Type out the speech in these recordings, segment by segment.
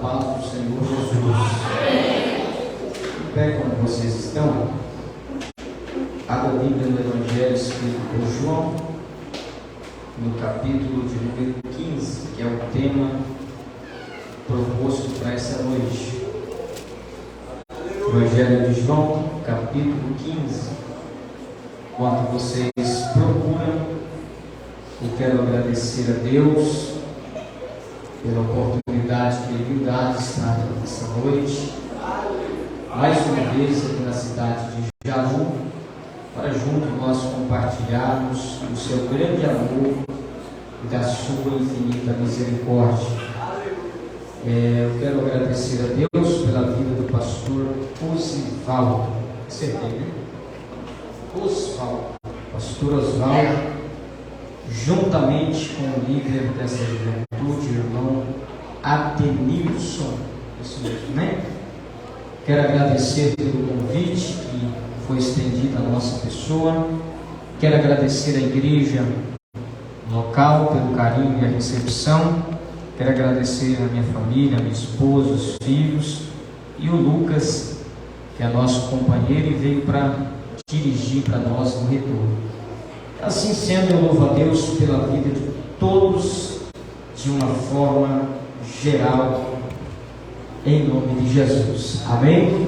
paz do Senhor Jesus. Em pé como vocês estão, abra a Bíblia no Evangelho escrito por João, no capítulo de número 15, que é o tema proposto para essa noite. Evangelho de João, capítulo 15. Enquanto vocês procuram, eu quero agradecer a Deus pela oportunidade que Ele me dá de estar nessa noite, mais uma vez aqui na cidade de Jaú, para juntos nós compartilharmos o seu grande amor e da sua infinita misericórdia. Eu quero agradecer a Deus pela vida do pastor Osvaldo. Acertei, né? Pastor Osvaldo, juntamente com o líder dessa juventude, irmão Adenilson. Isso mesmo, né? Quero agradecer pelo convite que foi estendido à nossa pessoa. Quero agradecer à igreja local pelo carinho e a recepção. Quero agradecer a minha família, a minha esposa, os filhos e o Lucas, que é nosso companheiro e veio para dirigir para nós no retorno. Assim sendo, eu louvo a Deus pela vida de todos de uma forma geral, em nome de Jesus. Amém?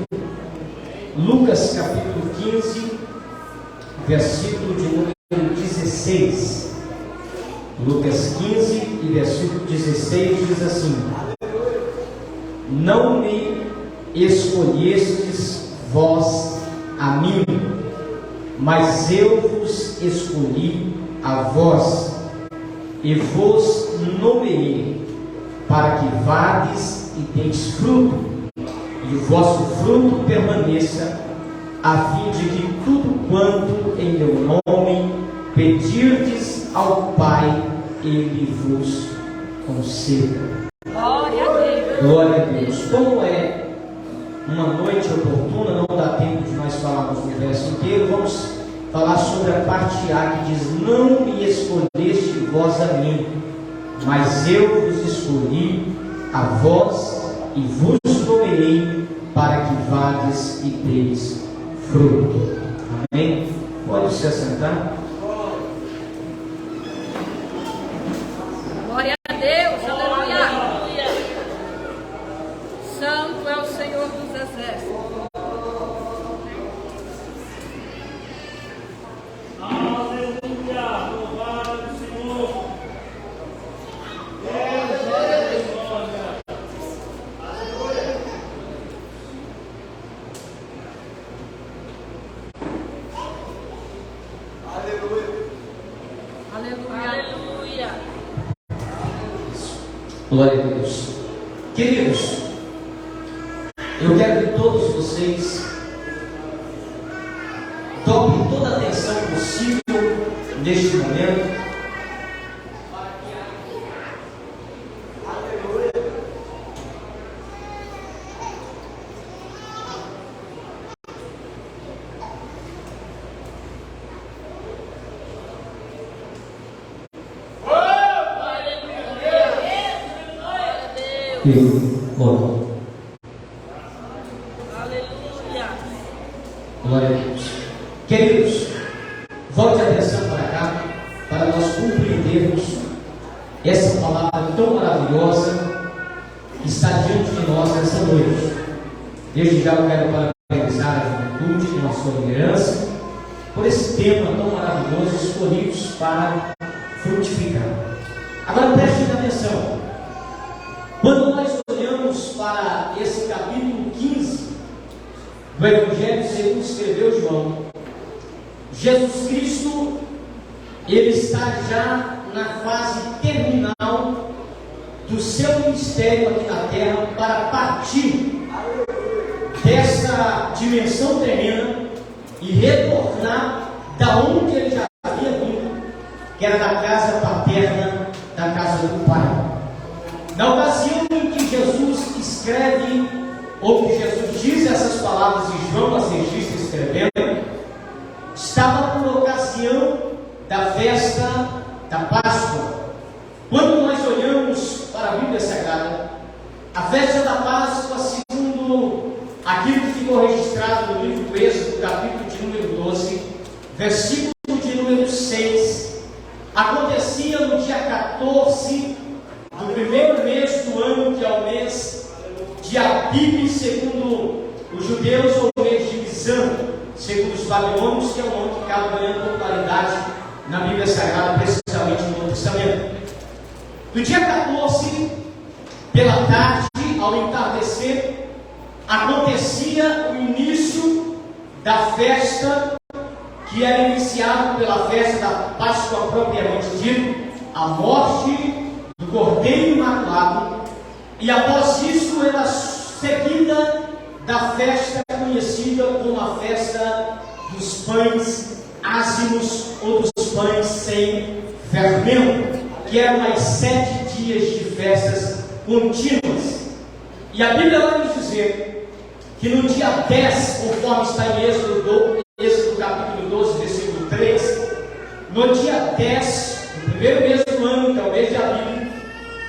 Lucas capítulo 15, versículo de número 16. Lucas 15 e versículo 16 diz assim: Não me escolhestes vós a mim, mas eu vos escolhi a vós, e vos nomeei, para que vades e deis fruto, e o vosso fruto permaneça, a fim de que tudo quanto em meu nome pedirdes ao Pai, Ele vos conceda. Glória a Deus. Glória a Deus. Como é uma noite oportuna, não dá tempo de nós falarmos o verso inteiro, vamos falar sobre a parte A, que diz: Não me escolheste vós a mim, mas eu vos escolhi a vós e vos nomeei, para que vades e deis fruto. Amém? Pode se assentar. Glória a Deus, aleluia. Santo é o Senhor dos exércitos. Aleluia, louvado o Senhor. Aleluia. Glória a Deus. Queridos, eu quero que todos vocês tomem toda a atenção possível neste momento. Bom. Aleluia. Glória a Deus. Queridos, volte a atenção para cá, para nós compreendermos essa palavra tão maravilhosa que está diante de nós nessa noite. Desde já eu quero parabenizar a juventude e a sua liderança por esse tema tão maravilhoso, escolhidos para frutificar. Agora prestem atenção. Quando nós olhamos para esse capítulo 15 do Evangelho segundo escreveu João, Jesus Cristo, Ele está já na fase terminal do seu ministério aqui na terra, para partir dessa dimensão terrena e retornar da onde Ele já havia vindo, que era da casa paterna, da casa do Pai. Na ocasião em que Jesus escreve, ou que Jesus diz essas palavras e João as registra escrevendo, estava por ocasião da festa da Páscoa. Quando nós olhamos para a Bíblia Sagrada, A festa da Páscoa, segundo aquilo que ficou registrado no livro do Êxodo, capítulo de número 12, versículo de número 6, acontecia no dia 14 do primeiro mês do ano, que é o mês de Abib, segundo os judeus, ou o mês de Nisan, segundo os babilônios, que é o nome que acaba ganhando popularidade na Bíblia Sagrada, precisamente no Novo Testamento. No dia 14, pela tarde, ao entardecer, acontecia o início da festa, que era iniciado pela festa da Páscoa propriamente dito, a morte do Cordeiro Imaculado, e após isso era seguida da festa conhecida como a festa dos pães ázimos, ou dos pães sem fermento, que eram mais 7 dias de festas contínuas. E a Bíblia vai nos dizer que no dia 10, conforme está em Êxodo capítulo 12, versículo 3, no dia 10, no primeiro mês do ano, que é o mês de Abib,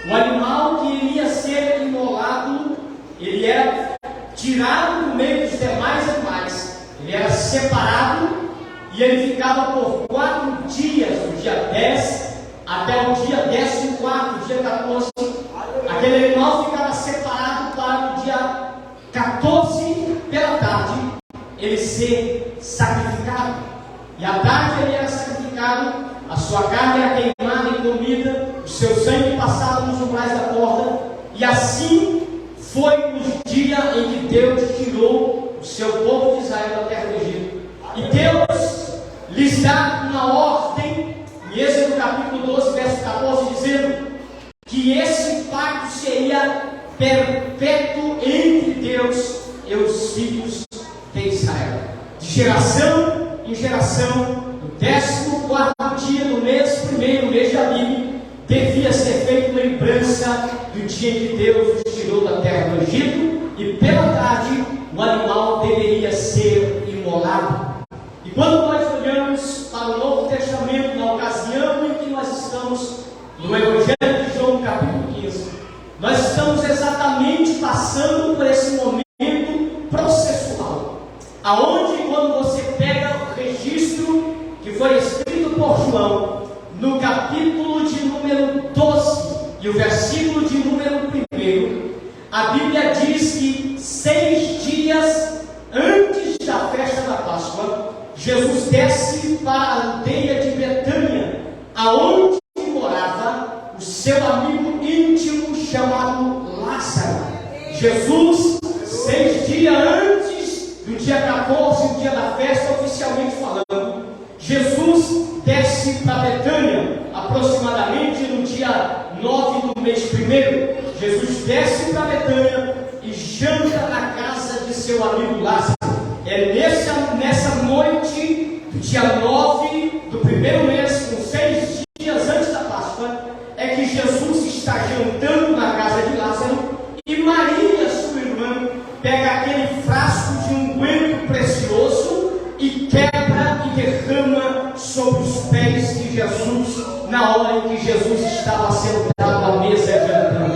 o animal que iria ser imolado, ele era tirado do meio dos demais animais, ele era separado e ele ficava por 4 dias, do dia 10 até o dia 14, dia 14, aquele animal ficava separado para o dia 14 pela tarde ele ser sacrificado. E à tarde ele era sacrificado, a sua carne era queimada e comida, o seu sangue passava nos umbrais da porta, e assim foi o dia em que Deus tirou o seu povo de Israel da terra do Egito. E Deus lhes dá uma ordem, em Êxodo capítulo 12, verso 14, dizendo que esse pacto seria perpétuo entre Deus e os filhos de Israel, de geração em geração. No 14º dia do mês primeiro, mês de Abib, devia ser feita lembrança do dia em que Deus os tirou da terra do Egito, e pela tarde o animal deveria ser imolado. E quando nós olhamos para o Novo Testamento, na ocasião em que nós estamos no Evangelho de João, capítulo 15, nós estamos exatamente passando por esse momento processual, aonde, quando você pega o registro que foi escrito por João, no capítulo de número 12 e o versículo de número 1, a Bíblia diz que 6 dias antes da festa da Páscoa, Jesus desce para a aldeia de Betânia, aonde morava o seu amigo íntimo chamado Lázaro. Jesus, 6 dias antes do dia 14, o dia da festa, oficialmente falando, Jesus desce para Betânia, aproximadamente no dia 9 do mês primeiro. Jesus desce para Betânia e janta na casa de seu amigo Lázaro. É nessa noite do dia 9 do primeiro mês, com 6 dias antes da Páscoa, é que Jesus está jantando na casa de Lázaro, e Maria, sua irmã, pega aquele frasco de unguento precioso e quebra e derrama sobre os pés de Jesus, na hora em que Jesus estava sentado à mesa jantando.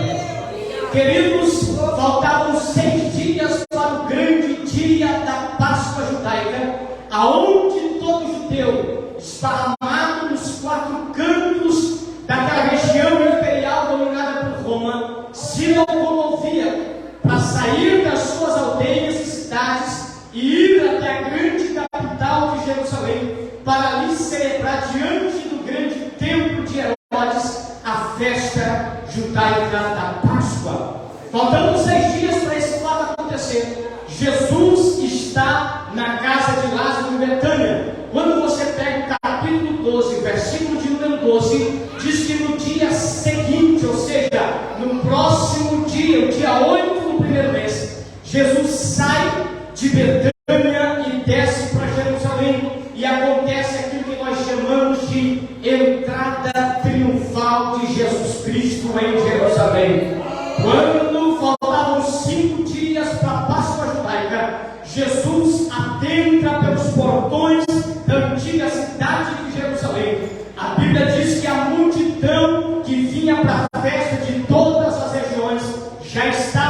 Queridos, faltavam 6 dias para o grande dia da Páscoa judaica, aonde todo judeu, esparramado nos 4 cantos daquela região imperial dominada por Roma, se locomovia para sair das suas aldeias e cidades e ir até a grande capital de Jerusalém, para ali celebrar diante do grande templo de Herodes a festa judaica da Páscoa. Faltando 6 dias para esse fato acontecer, Jesus está na casa de Lázaro em Betânia. Quando você pega o capítulo 12, versículo de número 12, diz que no dia seguinte, ou seja, no próximo dia, o dia 8 do primeiro mês, Jesus sai de Betânia e desce para Jerusalém, e acontece aquilo que nós chamamos de entrada triunfal de Jesus Cristo em Jerusalém. Quando faltavam 5 dias para a Páscoa judaica, Jesus adentra pelos portões da antiga cidade de Jerusalém. A Bíblia diz que a multidão que vinha para a festa de todas as regiões já estava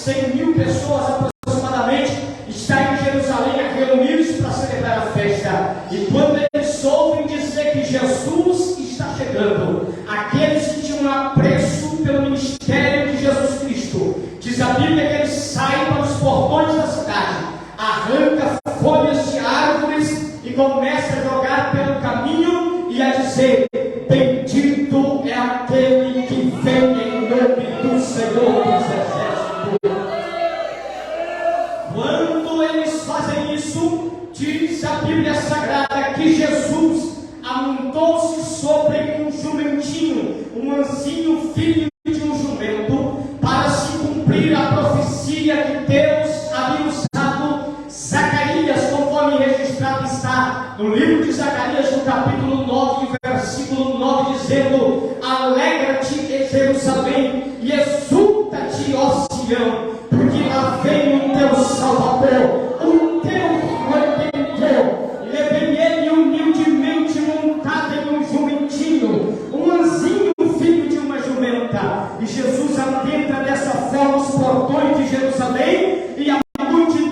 100.000 pessoas aproximadamente está em Jerusalém a reunir-se para celebrar a festa. E quando eles soubem dizer que Jesus está chegando, aqueles que tinham apreço pelo ministério de Jesus Cristo, diz a Bíblia que eles saem para os portões da cidade, arranca folhas de árvores e começa a jogar pelo caminho e a dizer: bendito é aquele que vem em nome do Senhor dos Exércitos. Quando eles fazem isso, diz a Bíblia Sagrada que Jesus amontou-se sobre um jumentinho, um ancinho filho de um jumento, para se cumprir a profecia que Deus havia usado Zacarias, conforme registrado está no livro de Zacarias, no capítulo 9, versículo 9, dizendo: alegra-te, Jerusalém, e exulta-te, ó Sião, porque lá vem o teu Salvador, o teu Redentor. E vem ele humildemente montado em um jumentinho, um anzinho filho de uma jumenta. E Jesus adentra dessa forma os portões de Jerusalém, e a multidão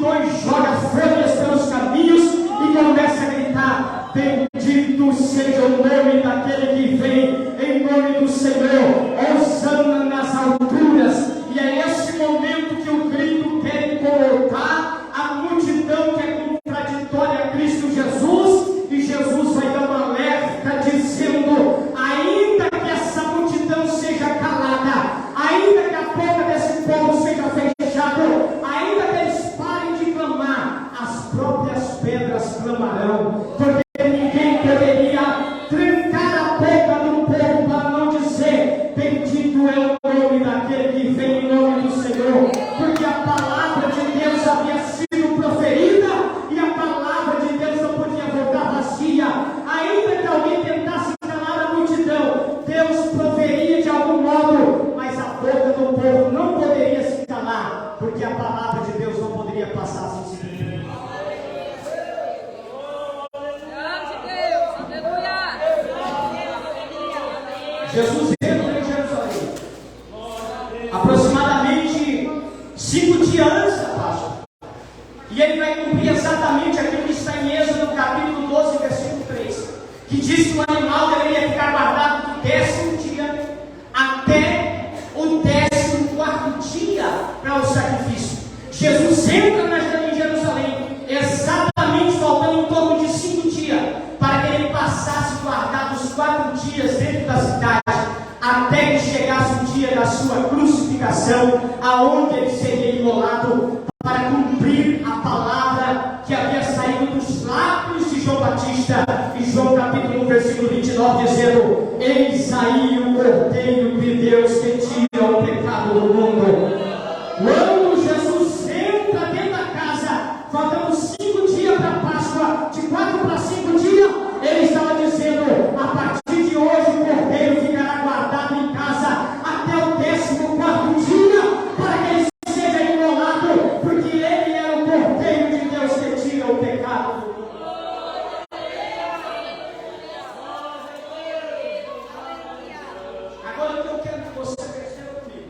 joga folhas pelos caminhos e começa a gritar: bendito seja o nome daquele que vem em nome do Senhor, hosana nas alturas. E é esse momento que o grito quer colocar a multidão que é contraditória a Cristo Jesus, e Jesus vai dar uma alerta dizendo: ainda que essa multidão seja calada, ainda que a boca desse povo seja fechada, ainda que eles parem de clamar, as próprias pedras clamarão, porque ninguém poderia trancar a boca do povo para não dizer: bendito é o nome daquele que vem em nome do Senhor, porque a palavra de Deus havia sido proferida e a palavra de Deus não podia voltar vazia. Ainda que alguém tentasse calar a multidão, Deus proferia de algum modo, mas a boca do povo não poderia se calar, porque a palavra de Deus não poderia passar sem se cumprir. Jesus entra em Jerusalém aproximadamente 5 dias antes da Páscoa, e ele vai cumprir exatamente aquilo que está em Êxodo, no capítulo 12, versículo 3, que diz que o animal deveria ficar guardado do 10º dia até o 14º dia para o sacrifício. Jesus entra em Jerusalém exatamente faltando em torno de 5 dias para que ele passasse guardado os 4 dias dentro da cidade, até que chegasse o dia da sua crucificação, aonde ele seria imolado, para cumprir a palavra que havia saído dos lábios de João Batista, em João capítulo 1, versículo 29, dizendo: eis aí o Cordeiro de Deus que tira o pecado do mundo. Quando Jesus entra dentro da casa, faltando 5 dias para a Páscoa, de 4 para 5 dias, ele estava dizendo: a partir de hoje o Cordeiro ficará guardado em casa até o 14º dia, para que ele seja imolado, porque ele é o Cordeiro de Deus que tira o pecado do mundo. Agora o que eu quero que você perceba comigo: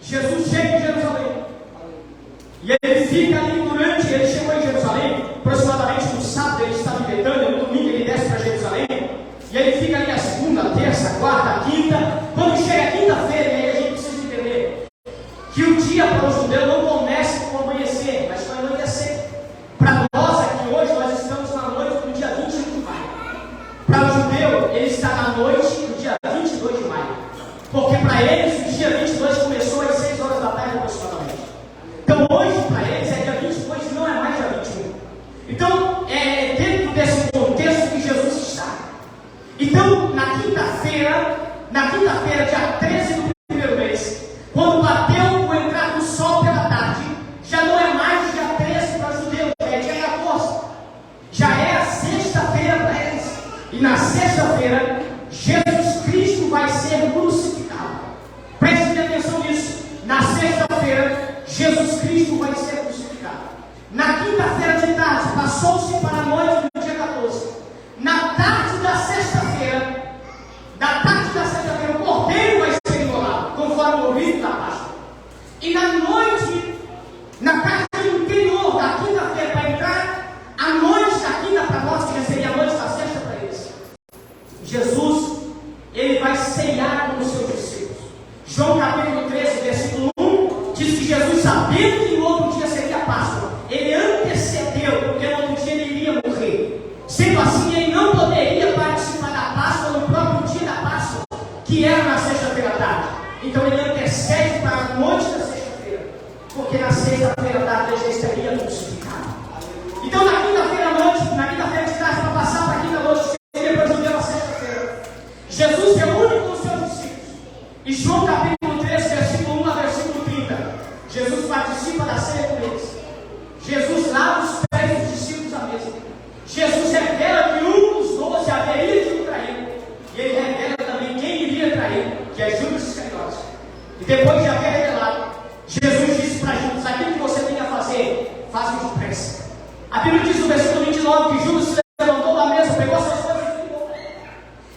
Jesus chega em Jerusalém, e ele fica ali ele chegou em Jerusalém, aproximadamente no sábado ele estava em Betânia, no domingo ele desce para Jerusalém, e ele fica ali a segunda, a terça, a quarta, a quinta. Quando chega a quinta-feira, aí a gente precisa entender que o dia para o judeu não começa com o amanhecer, mas com o anoitecer. Para nós aqui hoje, nós estamos na noite do dia 21 de maio. Para o judeu, ele está na noite do dia 22 de maio, porque para eles o dia 22 começou às 6 horas da tarde aproximadamente. Então hoje para eles é dia 22 e não é mais dia 21. Então é dentro desse contexto que Jesus está. Então na quinta-feira, dia 13 do primeiro mês, quando bateu o entrar do sol pela tarde, já não é mais dia 13 para os judeus, já é dia 14. Já é a sexta-feira para eles. E na sexta-feira, Jesus Cristo vai ser crucificado. Prestem atenção nisso. Na sexta-feira, Jesus Cristo vai ser crucificado. Na quinta-feira de tarde, passou-se para a noite do dia 14. Na tarde da sexta-feira, o Cordeiro vai ser imolado, conforme o rito da Páscoa. E E na noite, na casa interior da quinta-feira, para entrar, a noite da quinta para nós, que já seria a noite da sexta para eles, Jesus, ele vai ceiar com os seus discípulos. João capítulo 13, versículo 1, diz que Jesus, sabendo que no outro dia seria Páscoa, ele antecedeu, porque no outro dia ele iria morrer. Sendo assim, ele não poderia participar da Páscoa no próprio dia da Páscoa, que era na sexta-feira à tarde. Então ele antecede para a noite da sexta-feira, porque na sexta-feira à tarde ele já estaria crucificado. Então na quinta-feira à noite, na quinta-feira de tarde, para passar para a quinta-noite, seria para o judeu a sexta-feira. Jesus reúne com os seus discípulos. E João capítulo 13, versículo 1 a versículo 30. Jesus participa da ceia com eles. Jesus lava os pés dos discípulos à mesa. Jesus revela que um dos 12 haveria de o trair. E ele revela também quem iria trair, que é Judas Iscariotes. E depois de haver revelado, Jesus disse para Judas: aquilo que você tem a fazer, faça depressa. A Bíblia diz no versículo 29 que Judas se levantou da mesa, pegou suas coisas e ficou.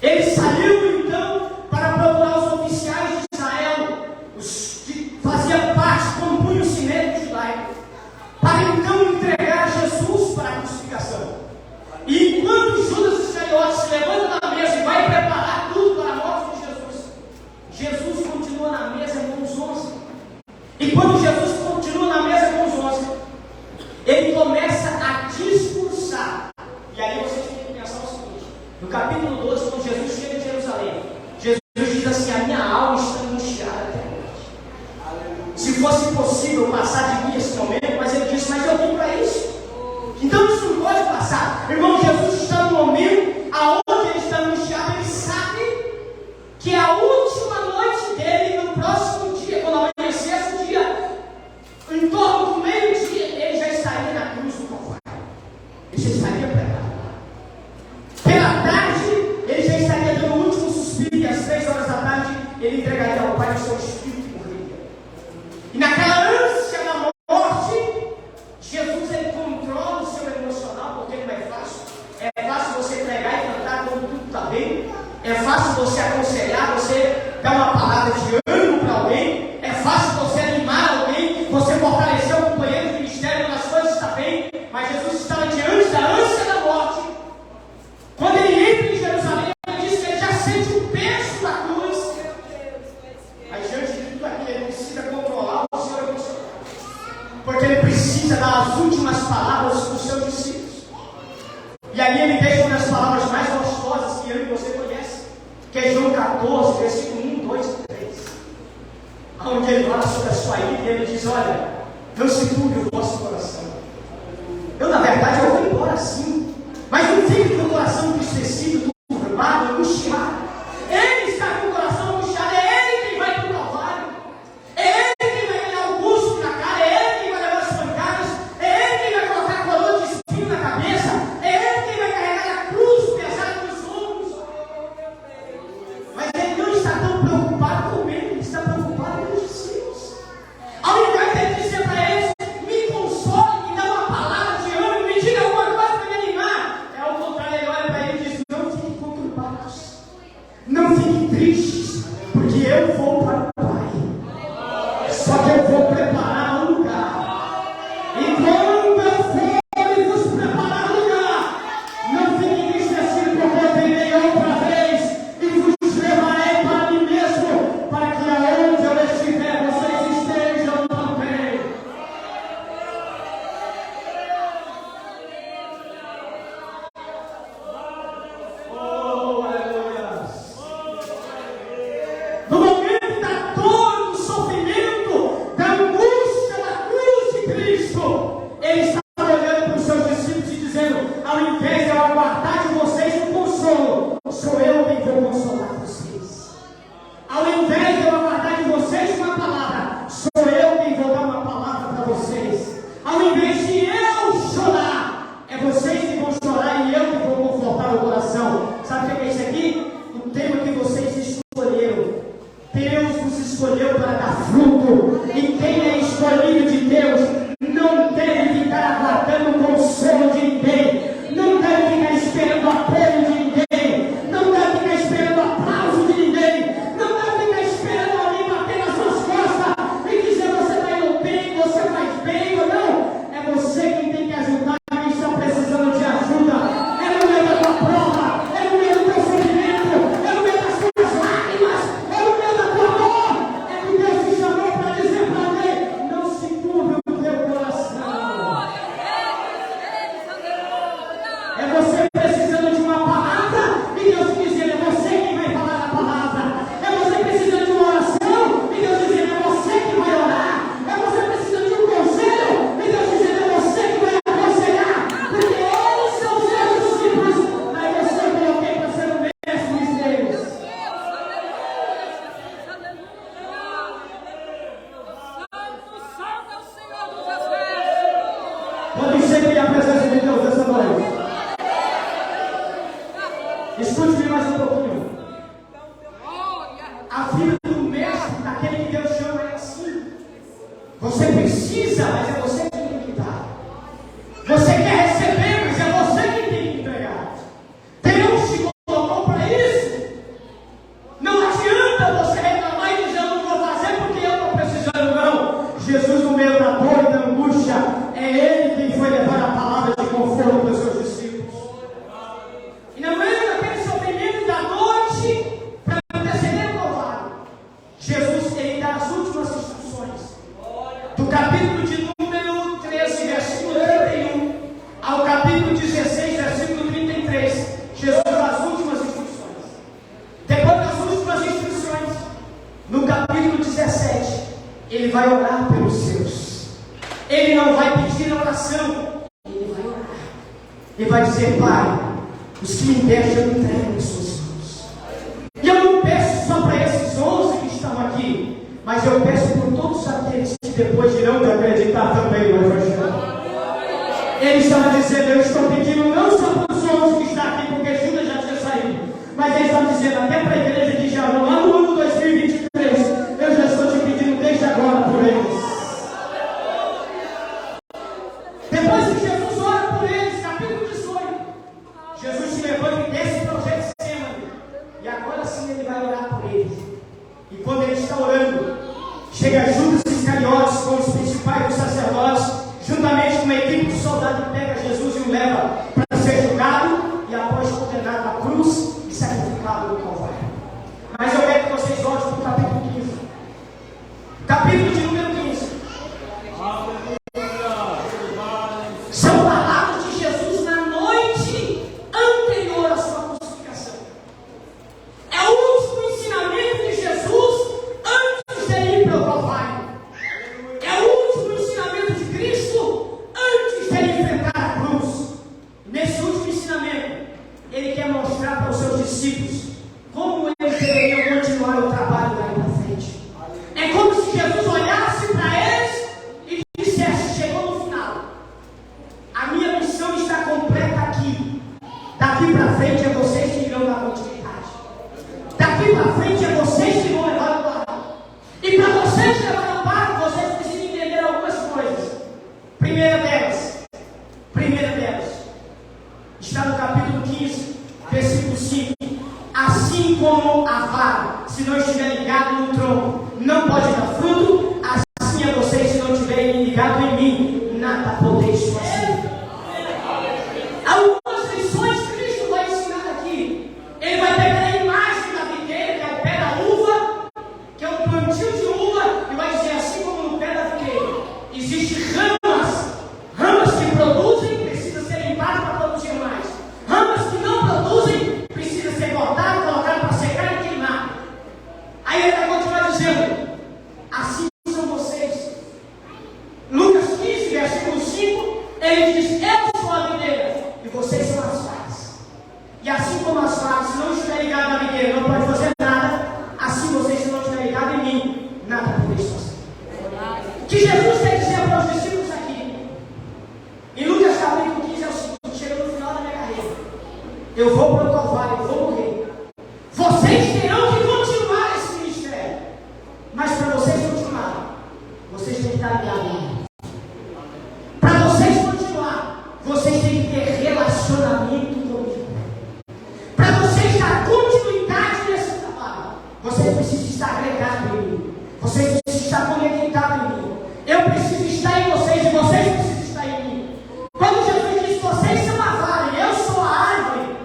Ele saiu então para procurar os oficiais de Israel, os que faziam parte, compunham o sinédrio judaico, para então entregar Jesus para a crucificação. E enquanto Judas Iscariotes se levanta da mesa e vai preparar tudo para a morte de Jesus, Jesus continua na mesa com os 11. E quando Jesus continua na mesa com os 11, ele começa a discursar. E aí vocês têm que pensar o seguinte: no capítulo 12, quando Jesus chega em Jerusalém, Jesus diz assim: a minha alma está angustiada até hoje. Se fosse possível passar de mim esse momento, mas ele disse: mas eu vim para isso. Então isso não pode passar. Irmão, Jesus está no momento aonde ele está angustiado. Ele sabe que a última noite dele, no próximo dia, quando amanhecesse o dia, em torno do meio-dia, ele já estaria na cruz do Calvário. Ele já estaria preparado. Pela tarde, ele já estaria dando o último suspiro, e às 3 horas da tarde, ele entregaria ao Pai o seu espírito e morreria. E naquela ânsia da morte, Jesus ele controla o seu emocional, porque não é fácil. É fácil você pregar e cantar quando tudo está bem. É fácil você aconselhar, você dar uma palavra de ânimo para alguém. É fácil você animar alguém, você fortalecer o companheiro de ministério quando as coisas estão bem. Mas Jesus estava diante da ânsia da morte. Quando ele entra em Jerusalém, ele diz que ele já sente o peso da cruz. Aí diante de tudo aquilo, ele precisa controlar o seu emocional, porque ele precisa dar as últimas palavras para os seus discípulos. E aí ele deixa uma das palavras mais gostosas que eu e você conhece, que é João 14, versículo 1, 2 e 3. Onde ele fala sobre a sua ira e ele diz: olha, não se turbe o vosso coração. Eu, na verdade, eu vou embora sim, mas não fique com o coração entristecido, turbado, angustiado. Ele está com o coração angustiado, é ele quem vai para o Calvário. É ele quem vai ganhar o cuspe na cara, é ele quem vai levar as pancadas, é ele quem vai colocar a coroa de espinho na cabeça, é ele quem vai carregar a cruz pesada nos ombros. Mas ele não está tão preocupado com ele, ele está preocupado com os discípulos. Ao invés de ele dizer para eles: me console, me dá uma palavra de ânimo, me diga alguma coisa para me animar, é ao contrário, ele olha para ele e diz: não fiquem conturbados, não fiquem tristes, porque eu vou para o Pai. Só que eu vou preparar um lugar. E quando eu for e vos preparar um lugar, não fiquem entristecidos, porque eu virei outra vez e vos levarei para mim mesmo, para que aonde eu estiver, vocês estejam também. Oh, aleluia! No momento da dor, do sofrimento, da angústia da cruz de Cristo, ele estava olhando para os seus discípulos e dizendo: ao invés de eu aguardar de vocês um consolo, sou eu quem vou consolar vocês. Ao invés de eu aguardar de vocês uma palavra, sou eu quem vou dar uma palavra para vocês. Ao invés de eu chorar, é vocês que vão chorar e eu que vou confortar o coração. Sabe o que é isso aqui? O tema que vocês escolheram. Deus nos escolheu para dar fruto. E quem é escolhido de Deus não deve ficar aguardando o consolo de ninguém, não deve ficar esperando apoio de ninguém, não deve ficar esperando aplauso de ninguém, não deve ficar esperando alguém bater nas suas costas e dizer: você está receber a presença de Deus nessa noite? Escute-me mais um pouquinho. A vida do mestre, daquele que Deus chama, é assim. Você precisa, mas é você que tem que dar. Você quer receber, mas é você que tem que entregar. Deus te colocou para isso. Não adianta você reclamar e dizer: eu não vou fazer porque eu estou precisando. Não. Jesus, no meio da dor e da angústia, é Ele quem foi levar a palavra de conforto para os seus discípulos. E no meio daquele sofrimento da noite, para anteceder o Calvário, Jesus, Ele dá as últimas instruções. Do capítulo de número 13, versículo 31, ao capítulo 16, versículo 33, Jesus dá as últimas instruções. Depois das últimas instruções, no capítulo 17, Ele vai orar pelos seus. Ele não vai pedir oração, Ele vai orar. Ele vai dizer: Pai, os que me deixam eu entrego em suas mãos. E eu não peço só para esses 11 que estão aqui, mas eu peço por todos aqueles que depois dirão de acreditar também no Evangelho. Ele estava dizendo: eu estou pedindo não só para os 11 que estão aqui, porque Judas já tinha saído, mas ele estava dizendo até para a igreja de Jardim, lá no ano 2023, eu já estou te pedindo desde agora por eles. Depois que Jesus ora por eles, capítulo 18, Jesus se levanta e desce para o Getsemane, e agora sim Ele vai orar por eles. E quando Ele está orando, chega Judas Iscariotes com os principais dos sacerdotes, juntamente com uma equipe de soldados, que pega Jesus e o leva para ser julgado e após condenado à cruz e sacrificado no Calvário. Mas eu quero que vocês voltem para o capítulo 15. Capítulo de número 15. São palavras de Jesus na noite anterior à sua crucificação. É o último ensinamento de Jesus antes de ir para o Calvário. É o último ensinamento de Cristo antes de ele enfrentar a cruz. Nesse último ensinamento, Ele quer mostrar para os seus discípulos como eles deveriam continuar o trabalho daí para frente. É como se Jesus olhasse para eles e dissesse: chegou no final. A minha missão está completa aqui. Daqui para frente é vocês que irão dar continuidade. Daqui para frente é vocês que vão levar o barco. E para vocês levar o barco, vocês precisam entender algumas coisas. Primeira delas, está no capítulo 15, versículo 5. Assim como a vara, se não estiver ligado no tronco, não pode dar fruto, assim é vocês, se não estiverem ligados em mim, nada podeis fazer. Algumas lições que Cristo vai ensinar aqui. Ele vai pegar a imagem da videira, que é o pé da uva, que é um plantio de uva, e vai dizer: assim como no pé da videira existem ramas que produzem, precisa ser limpadas para produzir mais. Ramas que não produzem, precisa ser cortadas, colocadas para secar e queimar. Aí ele vai continuar dizendo: assim são vocês. Lucas 15, versículo 5, ele diz: eu sou a videira e vocês são as varas. E assim como as varas, se não estiver ligado na videira, não pode fazer nada, assim vocês, se não estiver ligado em mim, nada podeis fazer. O que Jesus quer dizer para os discípulos aqui, em Lucas capítulo 15, é o seguinte: chega no final da minha carreira, eu vou para o Calvário, eu vou morrer. Vocês terão que continuar esse ministério, mas para vocês continuarem, vocês têm que estar ligados em mim. Para vocês continuar, vocês têm que ter relacionamento comigo. Para vocês dar continuidade nesse trabalho, vocês precisam estar agregados em mim. Vocês precisam estar conectados em mim. Eu preciso estar em vocês e vocês precisam estar em mim. Quando Jesus diz: vocês são a vara e eu sou a árvore,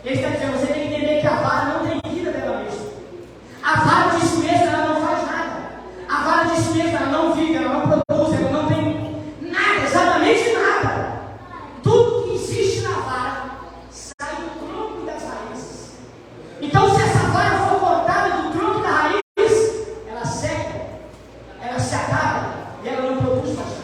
Ele está dizendo: você tem que entender que a vara não tem vida dela mesma. A vara de si mesma, ela não faz nada. A vara de si mesma, ela não vive, ela não produz, ela não tem nada, exatamente nada. Tudo que existe na vara sai do tronco e das raízes. Então, se essa vara for cortada do tronco e da raiz, ela seca, ela se acaba e ela não produz mais nada.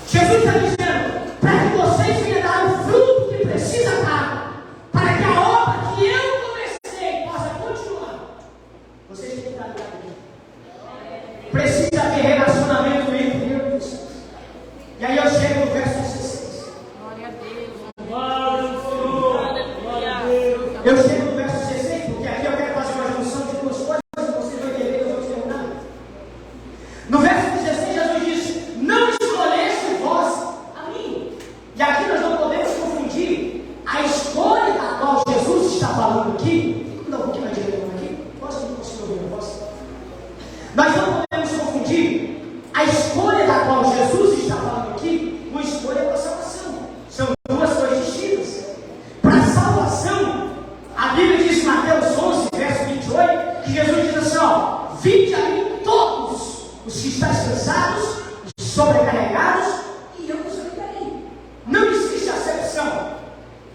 Jesus está dizendo: para que vocês venham dar o fruto que precisa dar, para que a obra que eu comecei possa continuar, vocês têm que estar ligados em mim. Precisa ter relacionamento entre eu e vocês. E aí eu chego no verso 16. Nós não podemos confundir a escolha da qual Jesus está falando aqui com a escolha da salvação. São duas coisas distintas. Para a salvação, a Bíblia diz em Mateus 11, verso 28, que Jesus diz assim, ó, vinde a mim todos os que estáis cansados, sobrecarregados, e eu vos aliviarei. Não existe acepção.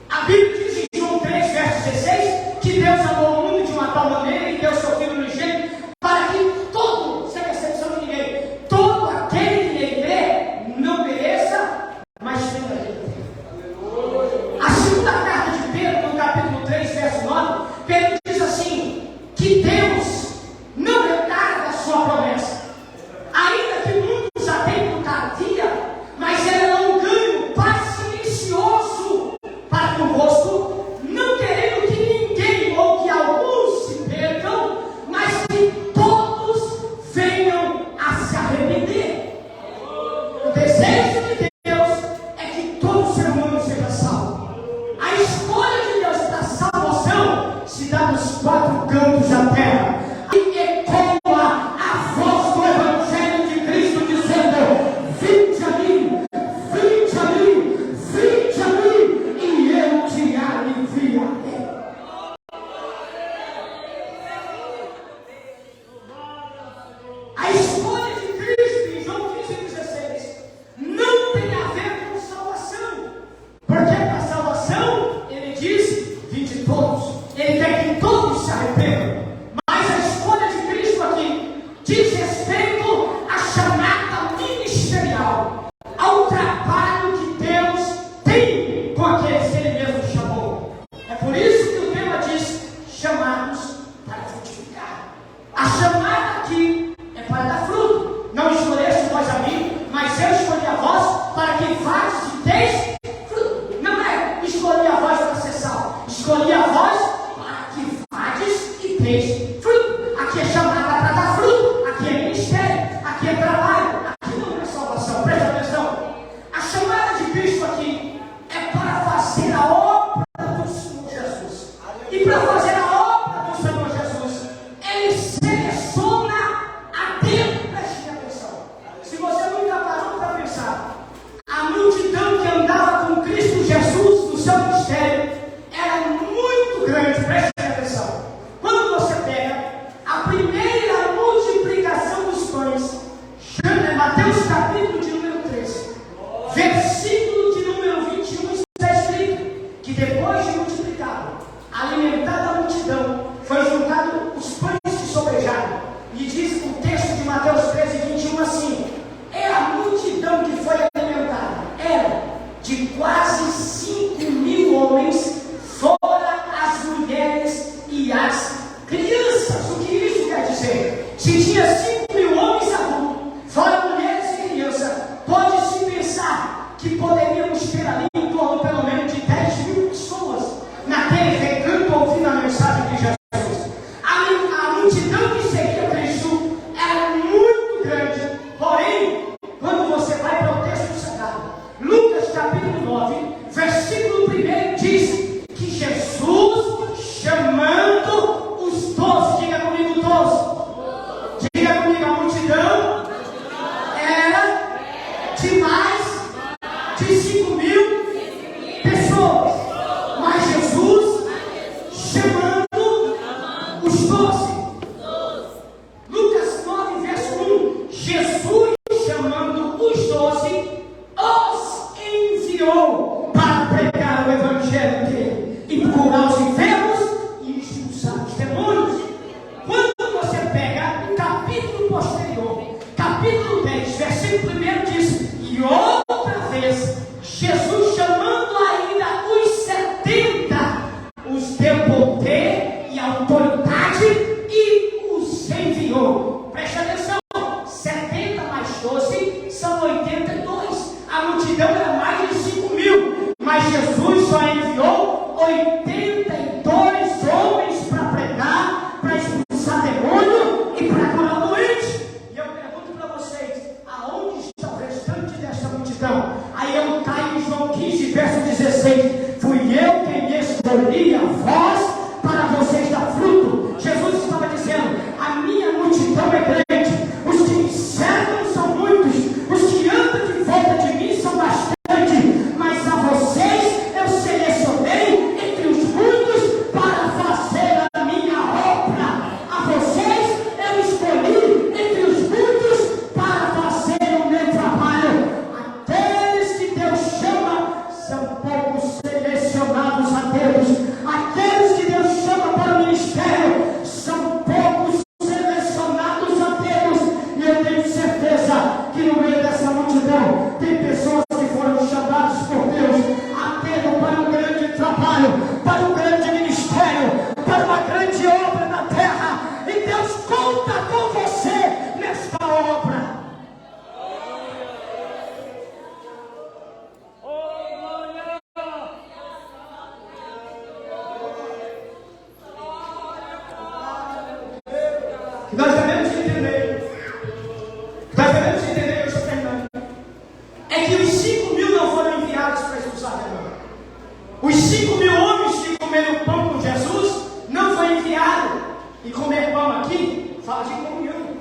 A Bíblia diz em João 3, verso 16, que Deus amou o mundo de uma tal maneira e deu seu Filho unigênito para que todo, sem exceção de ninguém, todo aquele que nele crê, não pereça, mas tenha vida eterna. A segunda carta de Pedro, no capítulo 3, verso 9, Pedro diz assim, que Deus não retarda a sua promessa, ainda que muitos a tenham tardia, mas ela é um ganho paciencioso para convosco, não querendo que ninguém ou que alguns se percam, mas que todos venham a se arrepender. O desejo de Deus é que todo ser humano seja salvo. A escolha de Deus para a salvação se dá nos quatro cantos da terra. E ecoa a voz do Evangelho de Cristo dizendo, vinde a mim, vinde a mim, vinde a mim, e eu te aliviarei. A escolha de Cristo em João 15,16 não tem a ver com salvação, porque para a salvação ele diz, vinde todos, ele quer que todos se arrependam. Mas a escolha de Cristo aqui diz respeito à chamada ministerial, ao trabalho que Deus tem com aqueles que Ele mesmo chamou. É por isso que o tema diz, chamados para frutificar. A chamada aqui é para dar fruto. Não escolheste vós a mim, mas eu escolhi a vós para que vades e deis fruto. Não é escolhi a vós para ser salvo, escolhi a vós para que vades e deis fruto. Aqui é chamada para dar fruto, aqui é ministério, aqui é trabalho, aqui não é salvação. Presta atenção. A chamada de Cristo aqui é para fazer a obra do Senhor Jesus. E para fazer a obra do Senhor Jesus, Ele seleciona a dedo. Preste atenção. Se você nunca parou para pensar, a multidão que andava com Cristo Jesus no seu ministério era muito grande. Preste atenção. Quando você pega a primeira multiplicação dos pães, Mateus capítulo de número 13, versículo de número 21, está escrito que depois de multiplicado, alimentada a multidão, foi juntado os pães que sobrejaram. E diz o texto de Mateus 13, 21 assim, é a multidão que foi alimentada, era de quase 5.000 homens, fora as mulheres e as crianças. O que isso quer dizer? Se tinha 5.000 homens adultos, fora mulheres e crianças, pode-se pensar que poderíamos ter ali em torno pelo menos de 10.000 pessoas naquele recanto ouvindo a mensagem de Jesus. A multidão que seguia Cristo era muito grande, porém, quando você vai para o texto sagrado, Lucas capítulo 9, versículo 1 diz que Jesus chamando os 12, diga comigo 12, diga comigo, a multidão era de mais de 5.000 pessoas, mas Jesus chamando os 12. Lucas 9, verso 1, Jesus chamando os 12, os enviou para pregar o Evangelho dele e curar os enfermos e expulsar os demônios. Quando você pega o capítulo posterior, capítulo 10, versículo 1 diz, e outra vez, Jesus chamando ainda os 70, os deu poder e autoridade e os enviou. Preste atenção, 70 mais 12 são 82. A multidão era mais de 5.000, mas Jesus só enviou 82 homens para pregar, para expulsar demônio e para curar o doente. E eu pergunto para vocês, aonde está o restante?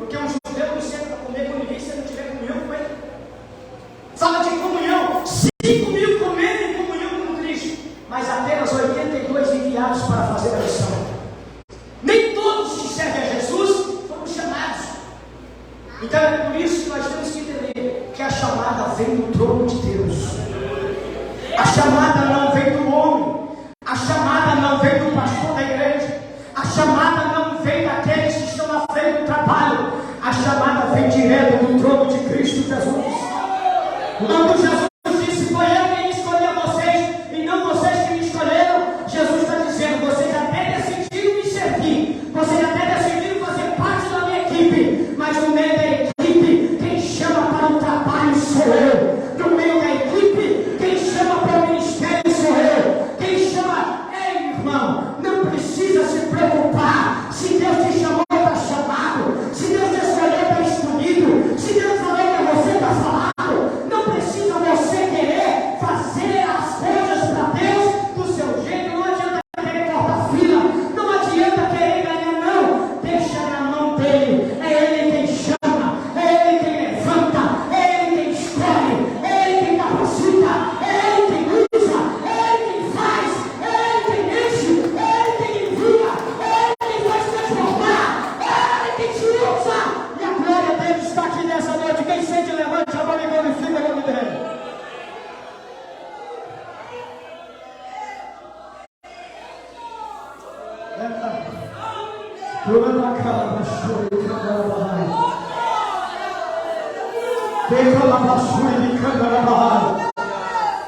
Porque um judeu não senta para comer com ninguém se ele não tiver comunhão com ele. Fala de comunhão, 5.000 comendo em comunhão com Cristo, mas apenas 82 enviados para fazer a missão. Nem todos que servem a Jesus foram chamados. Então é por isso que nós temos que entender que a chamada vem do trono de Deus. A chamada não vem do homem. A chamada não vem do pastor da igreja. A chamada não vem daqueles que estão na frente do trabalho. A chamada vem direto do trono de Cristo Jesus. Quando Jesus disse, foi eu quem escolhi vocês e não vocês que me escolheram, Jesus está dizendo, vocês até decidiram me servir, vocês até decidiram fazer parte da minha equipe, mas no meio da equipe, quem chama para o trabalho sou eu. No meio da equipe, quem chama para o ministério sou eu. Quem chama, ei irmão, não precisa se preocupar. Se Deus te chamou, está chamado. Se Deus te escolheu, está escolhido. Se Deus falou para você, está falado. Não precisa você querer fazer as coisas para Deus do seu jeito. Não adianta querer cortar fila. Não adianta querer ganhar, não. Deixa na mão dele. É ele quem chama. É ele quem levanta. É ele quem escolhe. É ele quem capacita. É ele quem usa. É ele quem faz. É ele quem enche. É ele quem envia. É ele quem faz transformar. É ele quem te usa. E a glória dele está aqui nessa noite. Quem sente, levante a mão e glorifica o nome dele.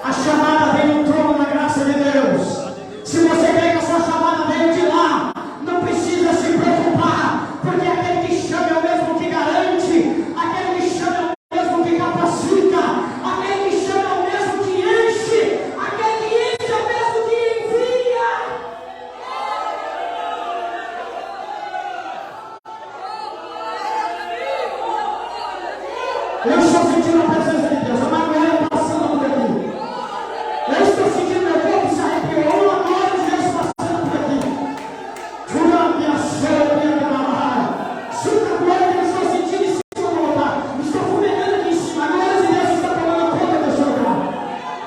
A chamada vem do trono da graça de Deus. Se você vê que a sua chamada veio de lá, não precisa se preocupar, porque aquele que chama é o mesmo que garante, aquele que chama é o mesmo que capacita, aquele que chama é o mesmo que enche, aquele que enche é o mesmo que envia. Eu estou sentindo a presença de Deus, a maioria passando por aqui. Eu estou sentindo meu corpo se arrepiou, a glória de Deus passando por aqui. Jura minha sola, minha camarada. Sinta a glória que eu estou sentindo em cima do altar. Estou fumegando aqui em cima, a glória de Deus está tomando conta desse lugar.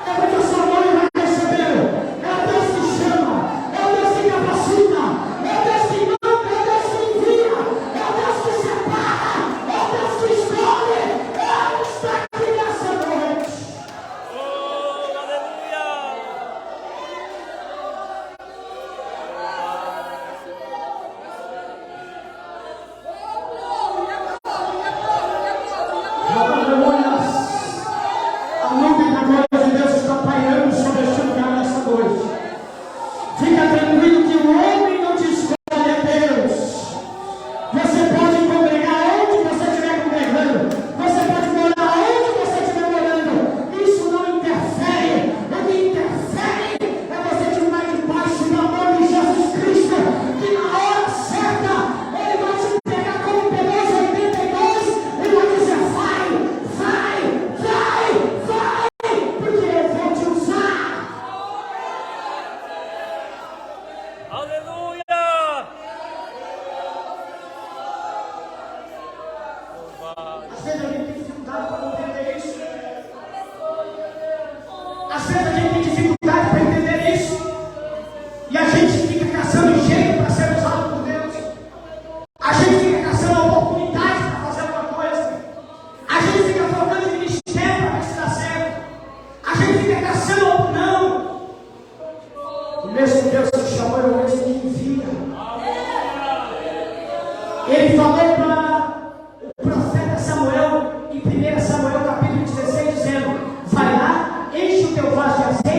É porque a sua mãe vai receber. É o Deus que chama, é o Deus que capacita, é o Deus que manda, é o Deus que envia, é o Deus que separa, é o Deus que escolhe. Ele está aqui nessa noite. Oh, aleluia! Aleluia! A nuvem da glória de Deus está pairando sobre este lugar nessa noite. Fica tranquilo que o homem não te escolhe, é Deus. Você pode congregar onde você estiver congregando. Você pode morar onde você estiver morando. Isso não interfere. O que interfere é você estiver debaixo da mão de Jesus Cristo, que na hora certa Ele vai te pegar como pegou os 82 e vai dizer: vai, vai, vai, vai, porque eu vou te usar. Aleluia! Às vezes a gente tem dificuldade para entender isso. Às vezes a gente tem dificuldade para entender isso. E a gente fica caçando jeito para ser usado por Deus. A gente fica caçando oportunidade para fazer alguma coisa. A gente fica trocando de ministério para ver se dá certo. A gente fica caçando não. O mesmo Deus que chamou é o mesmo que envia. Ele falou para o profeta Samuel, em 1 Samuel capítulo 16, dizendo: vai lá, enche o teu vaso de azeite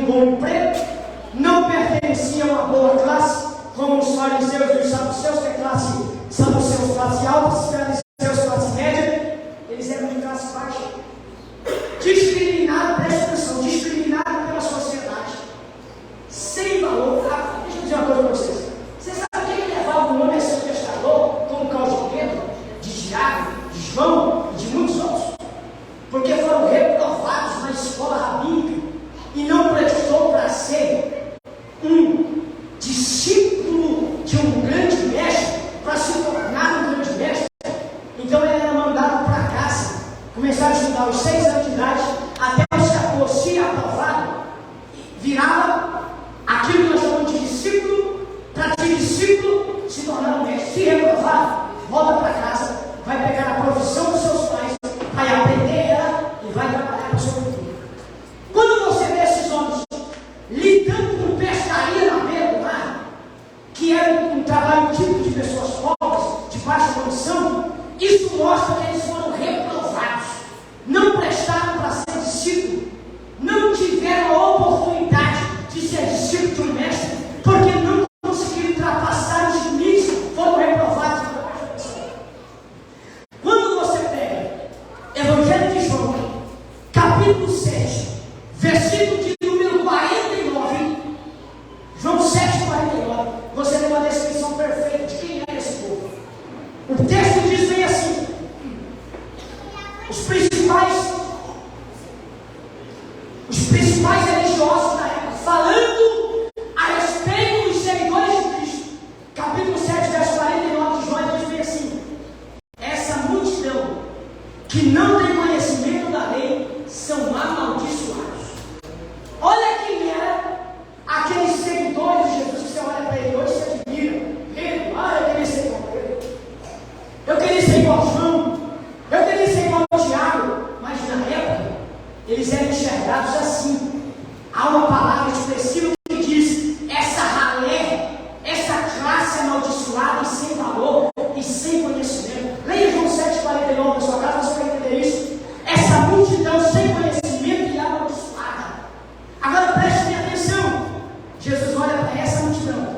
bom emprego, não pertencia a uma boa classe, como os fariseus e os saduceus, que é saduceus classe alta, os fariseus classe média, eles eram de classe baixa. Discriminado, presta atenção, discriminado pela sociedade, sem valor. Deixa eu dizer uma coisa para vocês. Você sabe quem levava o nome a ser pescador, como o caso de Pedro, de Tiago, de João e de muitos outros? Porque foram reprovados na escola rabínica e não prestou para ser um discípulo de um grande mestre, para se tornar um grande mestre. Então ele era mandado para casa, começar a estudar aos 6 anos de idade, até os 14, se aprovado, virava aquilo que nós chamamos de discípulo, para ser discípulo, se tornar um mestre. Se reprovado, volta para casa, vai pegar a profissão dos seus pais, vai aprender ela e vai trabalhar para o seu futuro. Quando você vê esses homens lidando com pescaria na beira do mar, que era um trabalho típico de pessoas pobres, de baixa condição, isso mostra que eles foram reprovados, não prestaram para ser discípulo, não tiveram a oportunidade de ser discípulo de um mestre, porque não conseguiram ultrapassar os limites, foram reprovados pela baixa condição. Quando você pega Evangelho de João, capítulo 7, versículo de número 49, João 7, 49, você tem uma descrição perfeita de quem é esse povo. O texto diz bem assim: os principais religiosos da época, falando a respeito dos seguidores de Cristo, capítulo 7, verso 49 de João, diz bem assim: essa multidão que não tem conhecimento da lei são amaldiçoados. Olha quem era aqueles seguidores de Jesus que você olha para ele hoje e se admira. Pedro, eu queria ser igual a Pedro, eu queria ser igual a João, eu queria ser igual a Tiago. Mas na época eles eram enxergados assim. Há uma palavra expressiva que diz: essa ralé, essa classe amaldiçoada e sem valor e sem conhecimento. Leia João 7,49 na sua casa, você vai entender isso. Essa multidão sem conhecimento e amaldiçoada. Agora preste bem atenção. Jesus olha para essa multidão,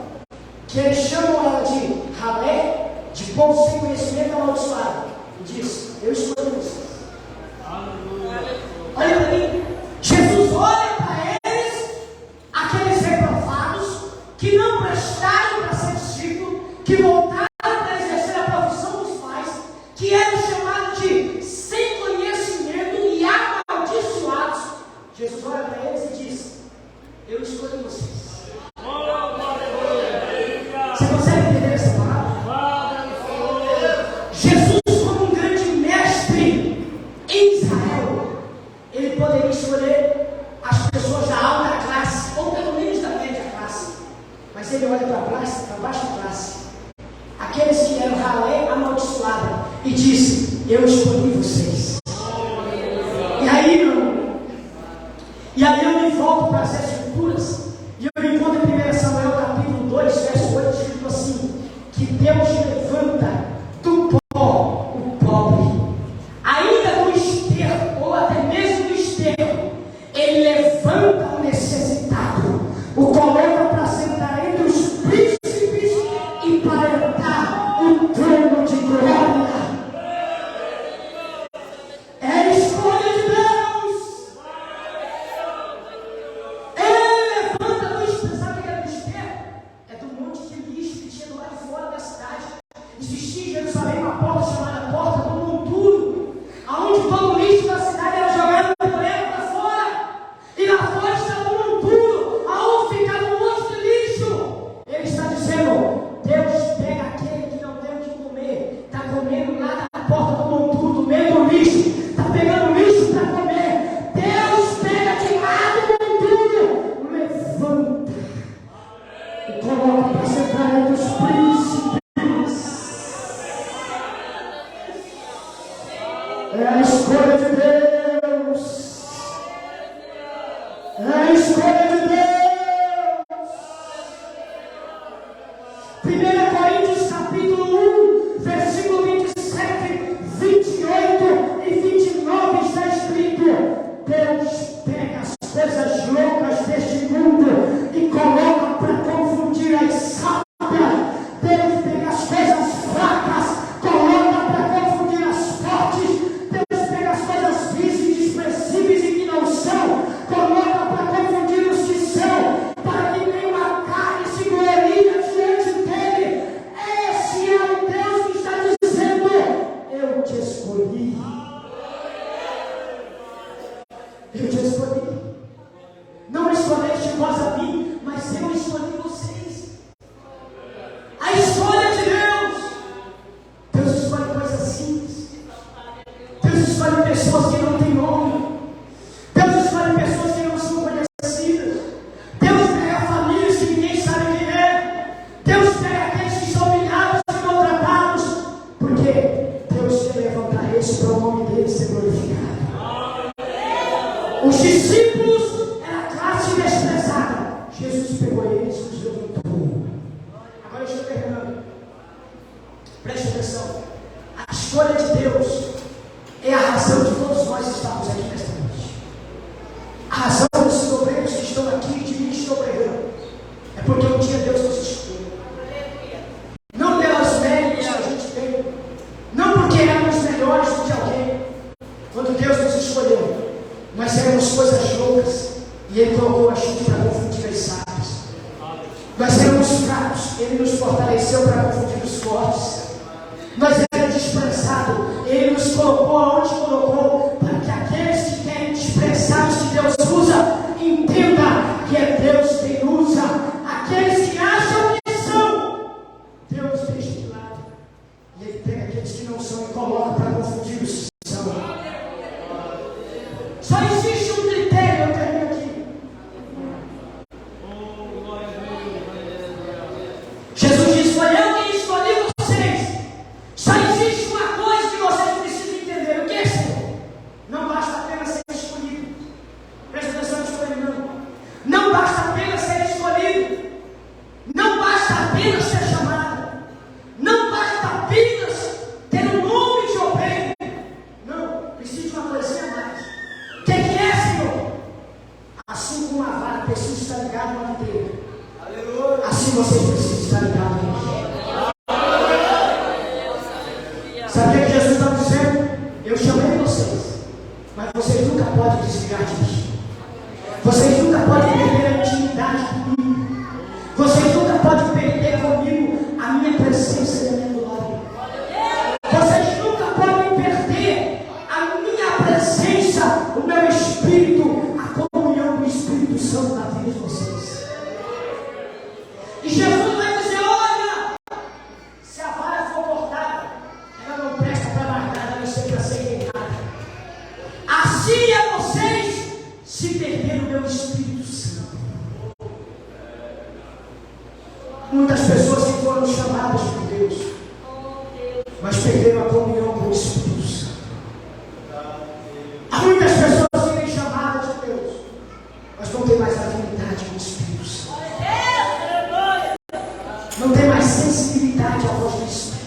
que eles chamam ela de ralé, de povo sem conhecimento e amaldiçoado, e diz: eu escolhi vocês. Olha para mim. Jesus olha para eles, aqueles reprovados, que não prestaram para ser discípulo, que voltaram para exercer a profissão dos pais, que eram chamados de sem conhecimento e amaldiçoados. Jesus olha para eles e diz: eu escolhi vocês. Você consegue entender essa palavra? Jesus, como um grande mestre em Israel, ele poderia escolher as pessoas da alta classe, ou pelo menos da média classe, mas ele olha para a baixa classe, aqueles que eram ralé amaldiçoado, e disse: eu escolhi vocês. E aí, meu irmão, eu me volto para as escrituras, e eu me encontro em 1 Samuel capítulo 2, verso 8, escrito assim: que Deus levanta do pó o pobre, ainda do esterco, ou até mesmo do esterco, ele levanta o necessitado, o coloca para sentar entre os príncipes e para entrar o trono de glória. É a escolha de Deus. Ele levanta do esterco. Sabe o que é do esterco? É do monte de lixo que tinha do lado de fora da cidade. Existia em Jerusalém uma porta chamada Porta do Monturo, aonde todo o lixo da cidade era jogado por ela para fora, e lá fora estava um monturo, aonde ficava um monte de lixo. Ele está dizendo: Deus pega aquele que não tem o que comer, está comendo lá na porta do monturo, do meio do lixo, está pegando lixo para comer. Deus pega de lá do monturo, levanta e coloca para sentar entre os príncipes. É a escolha de Deus. É a escolha de Deus. 1 Coríntios capítulo 1, versículo 27, 28 e 29 está escrito: Deus pega as coisas loucas deste Eu te escolhi. Não escolheste vós a mim, mas eu escolhi vocês. A escolha de Deus. Deus escolhe coisas simples. Deus escolhe pessoas que não têm nome. Deus escolhe pessoas que não são conhecidas. Deus pega famílias que ninguém sabe quem é. Deus pega aqueles que são humilhados e maltratados. Porque Deus quer levantar esse para o nome dele ser glorificado. Os discípulos eram a classe desprezada. Jesus pegou eles e os levantou. Agora eu estou terminando. Preste atenção. A escolha de Deus é a razão de todos nós estarmos aqui nesta noite. A razão dos obreiros que estão aqui e de mim que estou pregando é porque um dia Deus nos escolheu. Não pelos méritos que a gente tem, não porque éramos melhores do que alguém. Quando Deus nos escolheu, nós éramos coisas loucas e Ele colocou a gente para confundir as sábias. Nós éramos fracos, Ele nos fortaleceu para confundir os fortes. Nós éramos desprezados, Ele nos colocou aonde colocou, para que aqueles que querem desprezar os que Deus usa, entenda que é Deus quem usa. Aqueles que acham que são, Deus deixa de lado. E Ele pega aqueles que não são e coloca para confundir os que são. Só existe um critério, eu termino aqui. Jesus disse: foi eu quem escolhi vocês. Só existe uma coisa que vocês precisam entender. O que é, Senhor? Não basta apenas ser escolhido. Presta atenção, estou terminando. Não basta apenas ser escolhido. Não basta apenas ser chamado. Não basta apenas ter o nome de obreiro. Não, precisa de uma coisinha a mais. O que é, Senhor? Assim como a vara precisa estar ligada na videira, assim vocês precisam estar ligados em mim. Sabe o que Jesus está dizendo? Eu chamei vocês, mas vocês nunca podem desligar de mim. Vocês nunca podem perder a intimidade comigo. Vocês nunca podem perder comigo a minha presença e a minha glória. Vocês nunca podem perder a minha presença, o meu Espírito, a comunhão do Espírito Santo na vida de vocês. E Jesus vai dizer: olha, se a vara for cortada, ela não presta para mais nada, a não ser para ser queimada. Assim é vocês se perderam o meu Espírito Santo. Muitas pessoas que foram chamadas por Deus, mas perderam a comunhão com o Espírito Santo. Há muitas pessoas que serem chamadas de Deus, mas não tem mais afinidade com o Espírito Santo. Não tem mais sensibilidade à voz do Espírito.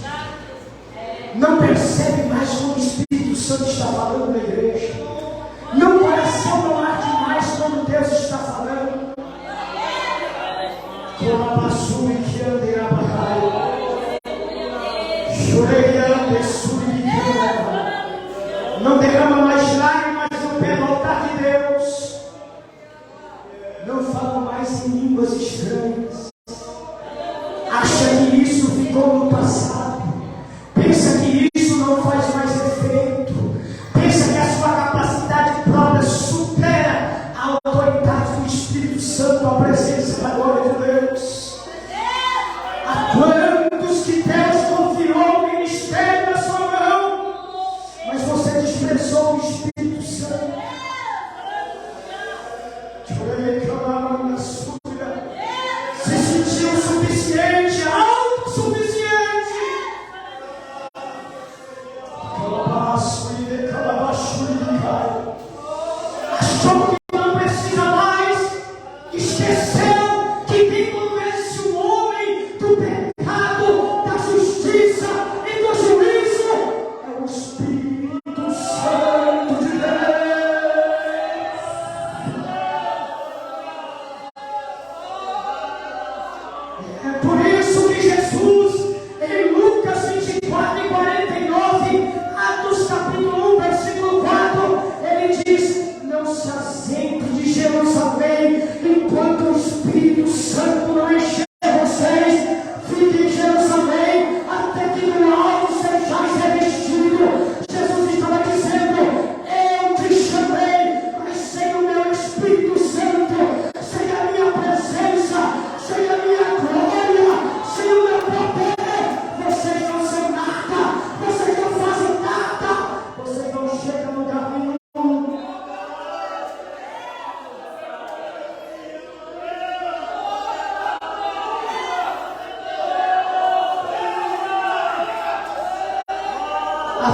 Não percebe mais como o Espírito Santo está falando na igreja. Não coração não arde mais quando Deus está falando. Como a basura que anda em abacaio, choreando e suricando. Não derrama mais lágrimas no pé do altar de Deus. Não fala mais em línguas estranhas. Acha que isso ficou no passado. Pensa que isso não faz mais efeito. Pensa que a sua capacidade própria supera a autoridade do Espírito Santo, a presença da glória de Deus. Há quantos que Deus confiou o ministério na sua mão, mas você desprezou o Espírito Santo.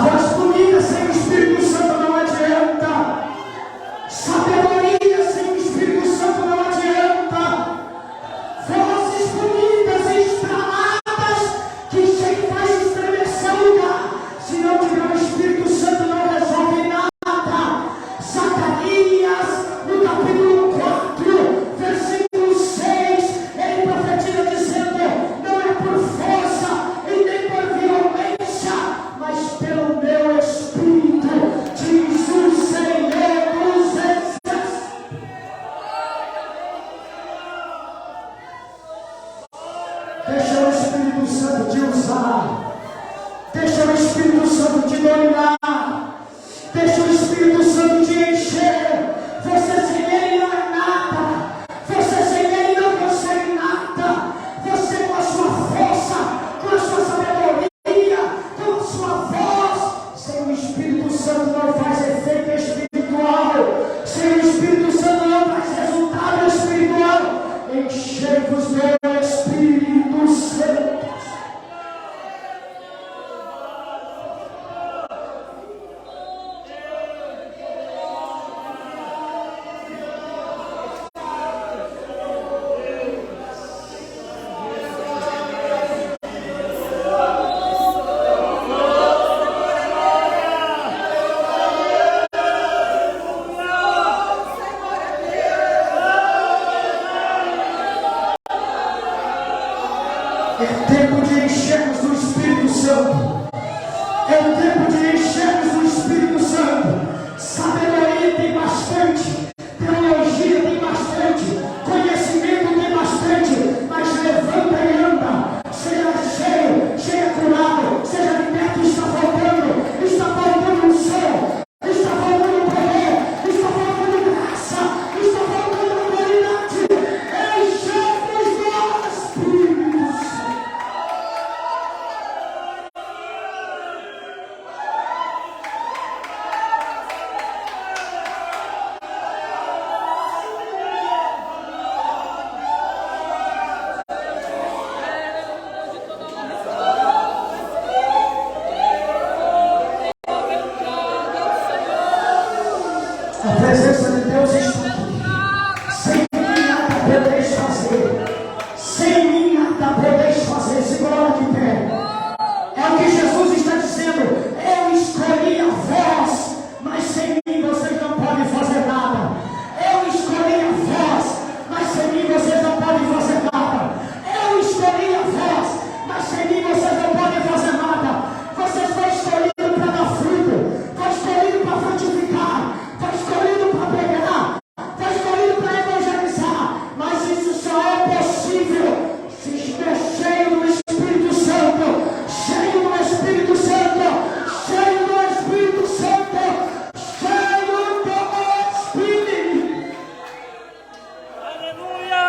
Voz bonita sem o Espírito Santo não adianta. Sabedoria sem o Espírito Santo não adianta. Vozes bonitas e estraladas que chega e faz estremecer o lugar. Se não tiver o Espírito Santo não resolve nada. Zacarias, no capítulo 4, versículo 6, ele profetiza dizendo: não é por força e nem por violência, mas pelo meu Espírito, diz o Senhor dos Exércitos. Deixa o Espírito Santo te usar. Deixa o Espírito Santo te dominar. Deixa o Espírito Santo te encher. Você sem ele não é nada. Você sem ele não consegue nada. Você com a sua força, com a sua sabedoria, com a sua voz, sem o Espírito Santo não faz efeito espiritual. Sem o Espírito Santo não faz resultado espiritual. Enchei-vos do Espírito Santo. É tempo de enchermos do Espírito Santo. É o tempo de enchermos do Espírito Santo. Sabedoria tem bastante. Teologia tem bastante. Conhecimento tem bastante. Mas levanta e anda. Seja cheio, seja curado. Seja liberto, está faltando. Está faltando um som. Está faltando poder. Está faltando graça. Está faltando autoridade. Enchemos do Espírito Santo. A presença de Deus está aqui. Sem mim nada podeis fazer. Sem mim nada podeis fazer. Se coloca de pé. É o que Jesus está dizendo. Eu escolhi a vós, mas sem mim vocês não podem fazer nada. Eu escolhi a vós, mas sem mim vocês não podem fazer nada. Eu escolhi a vós, mas sem mim vocês não podem fazer nada. Vocês foram escolhidos para dar fruto. Foram escolhidos para frutificar. Foi escolhido para pregar, foi escolhido para evangelizar, mas isso só é possível se estiver cheio do Espírito Santo, cheio do Espírito Santo, cheio do Espírito Santo, cheio do Espírito. Aleluia!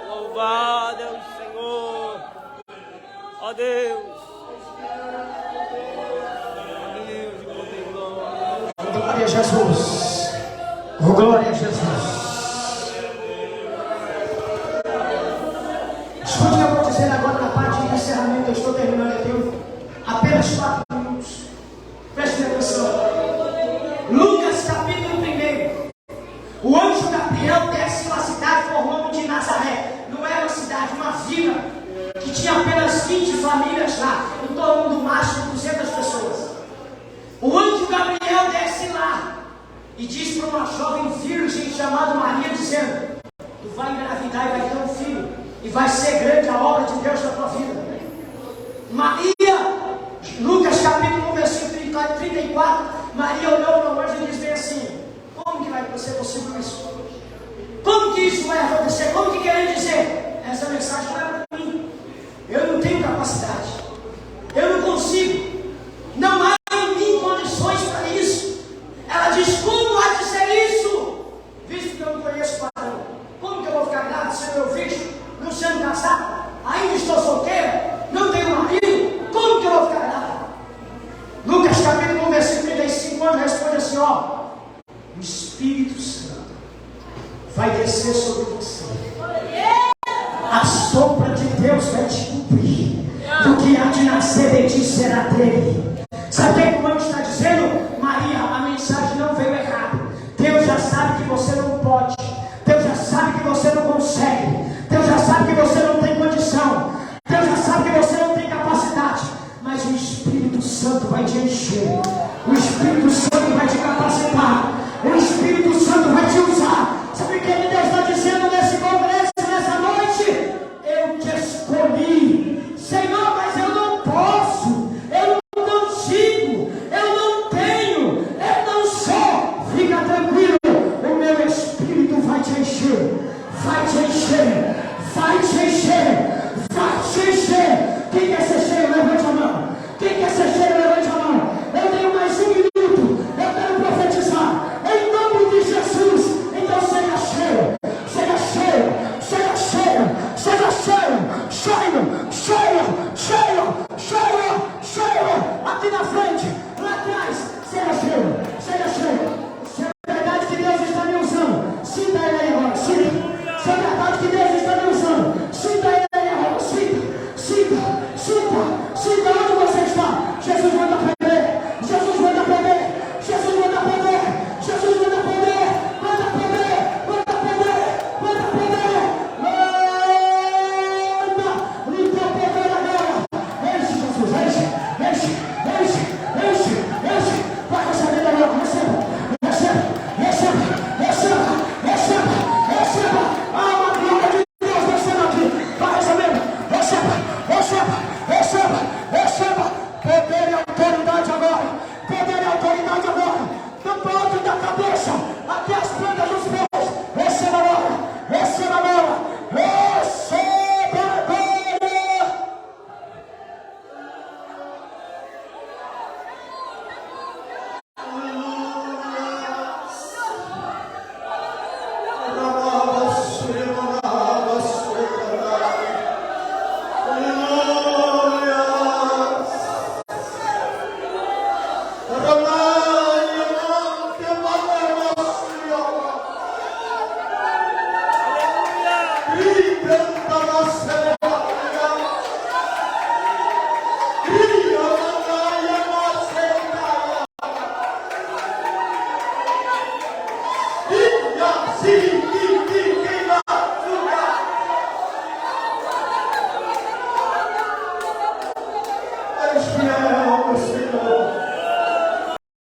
Louvado é o Senhor. Ó Deus. Glória a Jesus. Oh, glória a Jesus. Escute o que eu vou dizer agora na parte de encerramento. Eu estou terminando, eu tenho apenas 4 minutos. Preste atenção. Lucas capítulo 1. O anjo Gabriel desce uma cidade com o nome de Nazaré. Não era uma cidade, uma vila que tinha apenas 20 famílias lá. Em torno do máximo 200 pessoas. O anjo Gabriel desce lá e diz para uma jovem virgem chamada Maria, dizendo: tu vai engravidar e vai ter um filho, e vai ser grande a obra de Deus na tua vida. Maria, Lucas capítulo 1, versículo 34, Maria olhou para o anjo e disse assim: como que vai ser possível isso? Como que isso vai acontecer? Como que querem dizer? Essa mensagem não é para mim. Eu não tenho capacidade. Eu não consigo. Não há em mim condições para isso. Ela diz: como há de ser isso? Visto que eu não conheço o varão. Como que eu vou ficar grávida sendo meu filho? Não sendo casado? Ainda estou solteira? Não tenho marido? Como que eu vou ficar grávida? Lucas capítulo 1, versículo 35, responde assim: ó, o Espírito Santo vai descer sobre você. A sombra te será dele. Sabe o que o anjo está dizendo? Maria, a mensagem não veio errada. Deus já sabe que você não pode. Deus já sabe que você não consegue. Deus já sabe que você não tem condição. Deus já sabe que você não tem capacidade. Mas o Espírito Santo vai te encher. O Espírito Santo vai te capacitar. O Espírito Santo vai te usar. Sabe o que Deus está dizendo nesse congresso, nessa noite? Eu te escolhi. Senhor, mas eu não posso. Eu não consigo. Eu não tenho. Eu não sou. Fica tranquilo. O meu Espírito vai te encher. Vai te encher. Vai te encher. Vai te encher. Quem quer ser cheio, levante a mão. Quem quer ser cheio, levante a mão. Eu tenho mais um minuto. Eu quero profetizar. Em nome de Jesus. Então seja cheio. Seja cheio. Seja cheio. Seja cheio. Cheio. Cheio. Cheio. Cheio. Cheio. Aqui na frente.